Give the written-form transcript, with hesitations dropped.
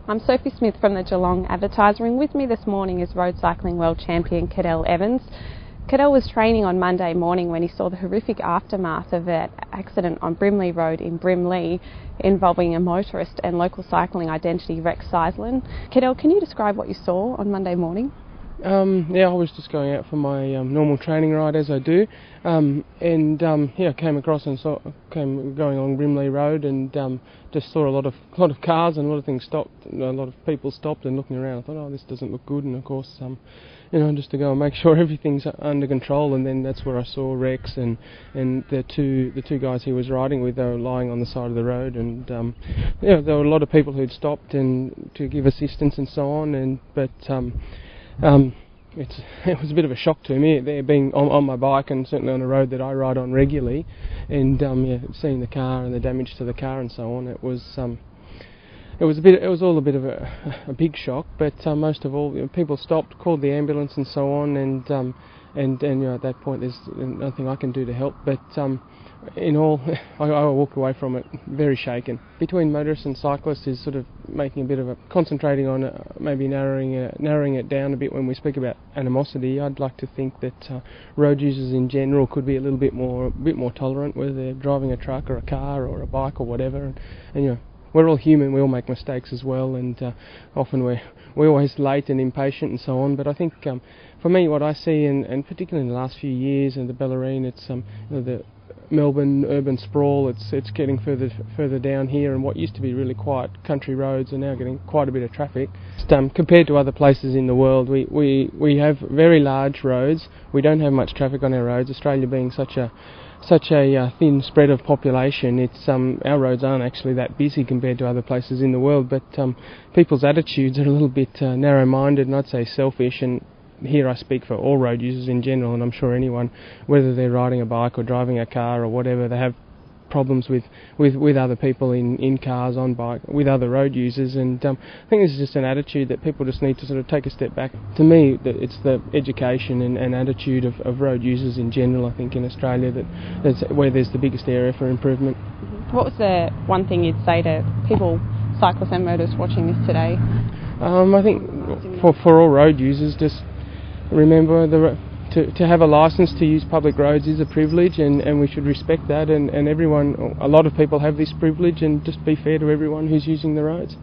I'm Sophie Smith from the Geelong Advertiser, and with me this morning is road cycling world champion Cadel Evans. Cadel was training on Monday morning when he saw the horrific aftermath of that accident on Brimley Road in Brimley involving a motorist and local cycling identity Rex Sizeland. Cadel, can you describe what you saw on Monday morning? I was just going out for my normal training ride as I do, came across and came going along Brimley Road and just saw a lot of cars and a lot of things stopped. A lot of people stopped and looking around. I thought, this doesn't look good, and of course, just to go and make sure everything's under control. And then that's where I saw Rex and the two guys he was riding with. They were lying on the side of the road, and there were a lot of people who'd stopped and to give assistance and so on. It was a bit of a shock to me, there being on my bike and certainly on a road that I ride on regularly, and seeing the car and the damage to the car and so on. It was all a bit of a big shock, but most of all, people stopped, called the ambulance and so on, and at that point there's nothing I can do to help. But in all, I walked away from it very shaken. Between motorists and cyclists is sort of making a bit of a concentrating on maybe narrowing it down a bit when we speak about animosity. I'd like to think that road users in general could be a bit more tolerant, whether they're driving a truck or a car or a bike or whatever. And we're all human, we all make mistakes as well, and often we're always late and impatient and so on. But I think for me, what I see, and particularly in the last few years in the Bellarine, it's the Melbourne urban sprawl, it's getting further down here, and what used to be really quiet country roads are now getting quite a bit of traffic. Compared to other places in the world, we have very large roads. We don't have much traffic on our roads. Australia being such a thin spread of population, it's our roads aren't actually that busy compared to other places in the world, but people's attitudes are a little bit narrow-minded, and I'd say selfish. And here I speak for all road users in general, and I'm sure anyone, whether they're riding a bike or driving a car or whatever, they have problems with other people in cars, on bike, with other road users. And I think this is just an attitude that people just need to sort of take a step back. To me, it's the education and attitude of road users in general, I think, in Australia, that's where there's the biggest area for improvement. What was the one thing you'd say to people, cyclists and motorists watching this today? I think for all road users, just remember to have a licence to use public roads is a privilege, and we should respect that, and everyone, a lot of people have this privilege, and just be fair to everyone who's using the roads.